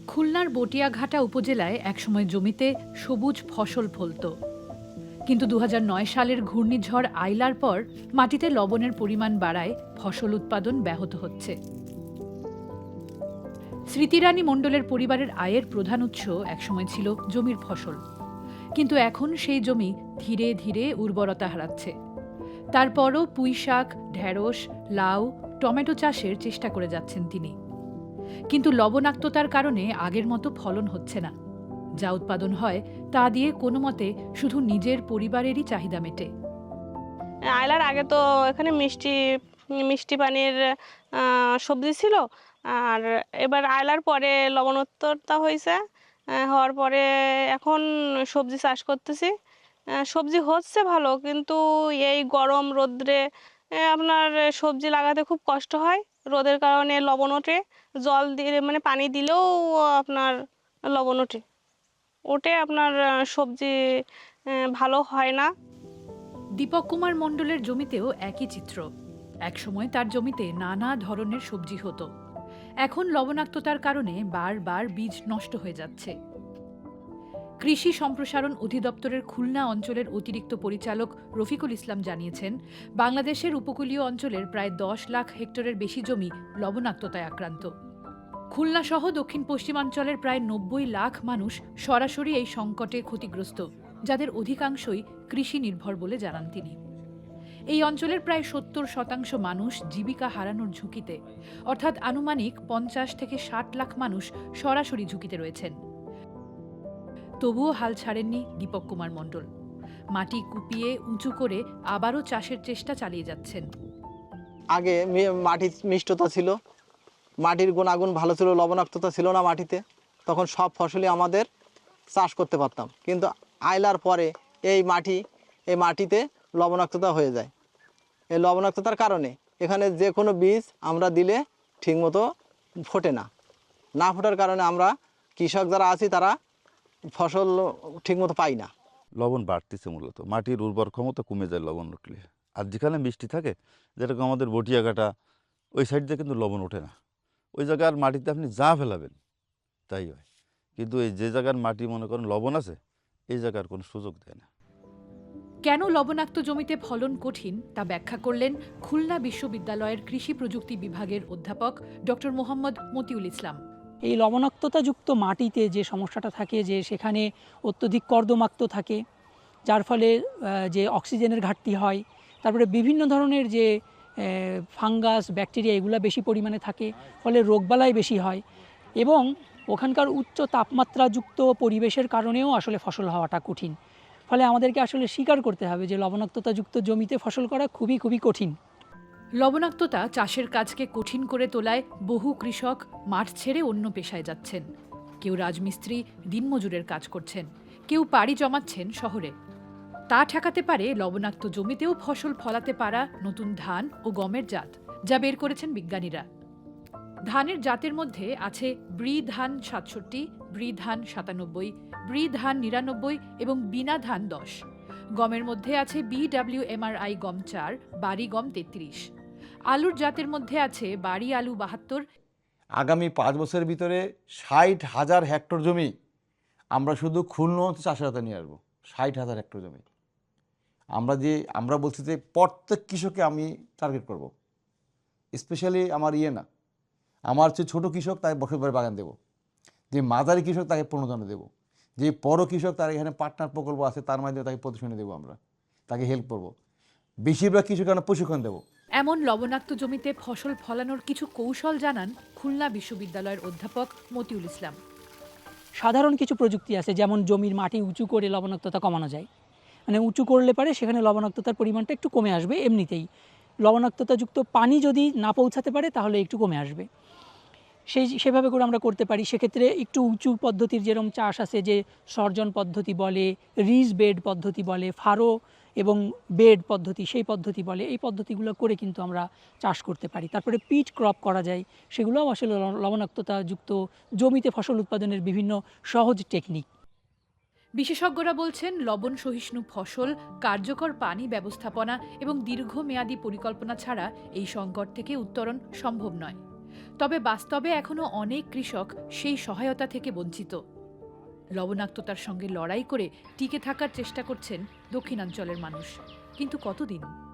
খুলনার বটিয়াঘাটা উপজেলায় একসময় জমিতে সবুজ ফসল ফলত, কিন্তু ২০০৯ সালের ঘূর্ণিঝড় আইলার পর মাটিতে লবণের পরিমাণ বাড়ায় ফসল উৎপাদন ব্যাহত হচ্ছে। স্মৃতিরানী মণ্ডলের পরিবারের আয়ের প্রধান উৎস একসময় ছিল জমির ফসল, কিন্তু এখন সেই জমি ধীরে ধীরে উর্বরতা হারাচ্ছে। তারপরও পুঁইশাক, ঢেঁড়স, লাউ, টমেটো চাষের চেষ্টা করে যাচ্ছেন তিনি, কিন্তু লবণাক্ততার কারণে আগের মতো ফলন হচ্ছে না। যা উৎপাদন হয় তা দিয়ে কোনো মতে শুধু নিজের পরিবারেরই চাহিদা মেটে। আইলার আগে তো এখানে মিষ্টি পানির সবজি ছিল, আর এবার আইলার পরে লবণাক্ততা হয়েছে। হওয়ার পরে এখন সবজি চাষ করতেছি। সবজি হচ্ছে ভালো, কিন্তু এই গরম রোদ্রে আপনার সবজি লাগাতে খুব কষ্ট হয়। রোদের কারণে লবণ ওঠে, জল দিয়ে মানে পানি দিলেও আপনার লবণ ওঠে আপনার সবজি ভালো হয় না। দীপক কুমার মণ্ডলের জমিতেও একই চিত্র। একসময় তার জমিতে নানা ধরনের সবজি হতো, এখন লবণাক্ততার কারণে বারবার বীজ নষ্ট হয়ে যাচ্ছে। কৃষি সম্প্রসারণ অধিদপ্তরের খুলনা অঞ্চলের অতিরিক্ত পরিচালক রফিকুল ইসলাম জানিয়েছেন, বাংলাদেশের উপকূলীয় অঞ্চলের প্রায় ১০ লাখ হেক্টরের বেশি জমি লবণাক্ততায় আক্রান্ত। খুলনা সহ দক্ষিণ পশ্চিমাঞ্চলের প্রায় ৯০ লাখ মানুষ সরাসরি এই সংকটে ক্ষতিগ্রস্ত, যাদের অধিকাংশই কৃষি নির্ভর বলে জানান তিনি। এই অঞ্চলের প্রায় ৭০% মানুষ জীবিকা হারানোর ঝুঁকিতে, অর্থাৎ আনুমানিক ৫০ থেকে ৬০ লাখ মানুষ সরাসরি ঝুঁকিতে রয়েছেন। তবুও হাল ছাড়েননি দীপক কুমার মণ্ডল। মাটি কুপিয়ে উঁচু করে আবারও চাষের চেষ্টা চালিয়ে যাচ্ছেন। আগে মাটির মিষ্টতা ছিল, মাটির গুণাগুণ ভালো ছিল, লবণাক্ততা ছিল না মাটিতে, তখন সব ফসলই আমাদের চাষ করতে পারতাম। কিন্তু আইলার পরে এই মাটিতে লবণাক্ততা হয়ে যায়। এই লবণাক্ততার কারণে এখানে যে কোনো বীজ আমরা দিলে ঠিকমতো ফোটে না ফোটার কারণে আমরা কৃষক যারা আছি তারা ফসল ঠিকমতো পাই না। লবণ বাড়তেছে, মূলত মাটির উর্বর ক্ষমতা কমে যায় লবণ উঠলে। আর যেখানে মিষ্টি থাকে, যেরকম আমাদের বটিয়াঘাটা ওই সাইড দিয়ে কিন্তু লবণ ওঠে না। ওই জায়গার মাটিতে আপনি যা ফেলাবেন তাই হয়, কিন্তু এই যে জায়গার মাটি মনে করেন লবণ আছে, এই জায়গার কোনো সুযোগ দেয় না। কেন লবণাক্ত জমিতে ফলন কঠিন তা ব্যাখ্যা করলেন খুলনা বিশ্ববিদ্যালয়ের কৃষি প্রযুক্তি বিভাগের অধ্যাপক ডক্টর মোহাম্মদ মতিউল ইসলাম। এই লবণাক্ততাযুক্ত মাটিতে যে সমস্যাটা থাকে, যে সেখানে অত্যধিক কর্দমাক্ত থাকে, যার ফলে যে অক্সিজেনের ঘাটতি হয়, তারপরে বিভিন্ন ধরনের যে ফাঙ্গাস, ব্যাকটেরিয়া এগুলো বেশি পরিমাণে থাকে, ফলে রোগবালাই বেশি হয়, এবং ওখানকার উচ্চ তাপমাত্রাযুক্ত পরিবেশের কারণেও আসলে ফসল হওয়াটা কঠিন। ফলে আমাদেরকে আসলে স্বীকার করতে হবে যে লবণাক্ততাযুক্ত জমিতে ফসল করা খুবই খুবই কঠিন। লবণাক্ততা চাষের কাজকে কঠিন করে তোলায় বহু কৃষক মাঠ ছেড়ে অন্য পেশায় যাচ্ছেন। কেউ রাজমিস্ত্রি, দিনমজুরের কাজ করছেন, কেউ পাড়ি জমাচ্ছেন শহরে। তা ঠেকাতে পারে লবণাক্ত জমিতেও ফসল ফলাতে পারা নতুন ধান ও গমের জাত, যা বের করেছেন বিজ্ঞানীরা। ধানের জাতের মধ্যে আছে ব্রি ধান ৬৭, ব্রি ধান ৯৭, ব্রি ধান ৯৯ এবং বিনা ধান ১০। গমের মধ্যে আছে BWMRI গম ৪, বাড়ি গম ৩৩। আলুর জাতের মধ্যে আছে বাড়ি আলু ৭২। আগামী ৫ বছরের ভিতরে ৬০,০০০ হেক্টর জমি আমরা শুধু খুলনা চাষের হাতে নিয়ে আসবো। ৬০,০০০ হেক্টর জমি আমরা বলছি যে প্রত্যেক কৃষককে আমি টার্গেট করব। স্পেশালি আমার না, আমার যে ছোটো কৃষক তাকে বছর বাগান দেবো, যে মাঝারি কৃষক তাকে প্রণোদনা দেবো, যে বড় কৃষক তার এখানে পার্টনার প্রকল্প আছে তার মাধ্যমে তাকে প্রদর্শনী দেবো, আমরা তাকে হেল্প করবো। বেশিরভাগ কৃষক আমরা প্রশিক্ষণ দেবো। এমন লবণাক্ত জমিতে ফসল ফলানোর কিছু কৌশল জানান খুলনা বিশ্ববিদ্যালয়ের অধ্যাপক মতিউল ইসলাম। সাধারণ কিছু প্রযুক্তি আছে, যেমন জমির মাটি উঁচু করে লবণাক্ততা কমানো যায়। মানে উঁচু করলে পারে সেখানে লবণাক্ততার পরিমাণটা একটু কমে আসবে। এমনিতেই লবণাক্ততাযুক্ত পানি যদি না পৌঁছাতে পারে তাহলে একটু কমে আসবে। সেভাবে করে আমরা করতে পারি। সেক্ষেত্রে একটু উঁচু পদ্ধতির যেরকম চাষ আছে, যে সর্জন পদ্ধতি বলে, রিজ বেড পদ্ধতি বলে, ফারো এবং বেড পদ্ধতি, সেই পদ্ধতি বলে, এই পদ্ধতিগুলো করে কিন্তু আমরা চাষ করতে পারি। তারপরে পিট ক্রপ করা যায়, সেগুলোও আসলে লবণাক্ততাযুক্ত জমিতে ফসল উৎপাদনের বিভিন্ন সহজ টেকনিক। বিশেষজ্ঞরা বলছেন, লবণ সহিষ্ণু ফসল, কার্যকর পানি ব্যবস্থাপনা এবং দীর্ঘমেয়াদী পরিকল্পনা ছাড়া এই সংকট থেকে উত্তরণ সম্ভব নয়। তবে বাস্তবে এখনো অনেক কৃষক সেই সহায়তা থেকে বঞ্চিত। লবণাক্ততার সঙ্গে লড়াই করে টিকে থাকার চেষ্টা করছেন দক্ষিণাঞ্চলের মানুষ, কিন্তু কতদিন?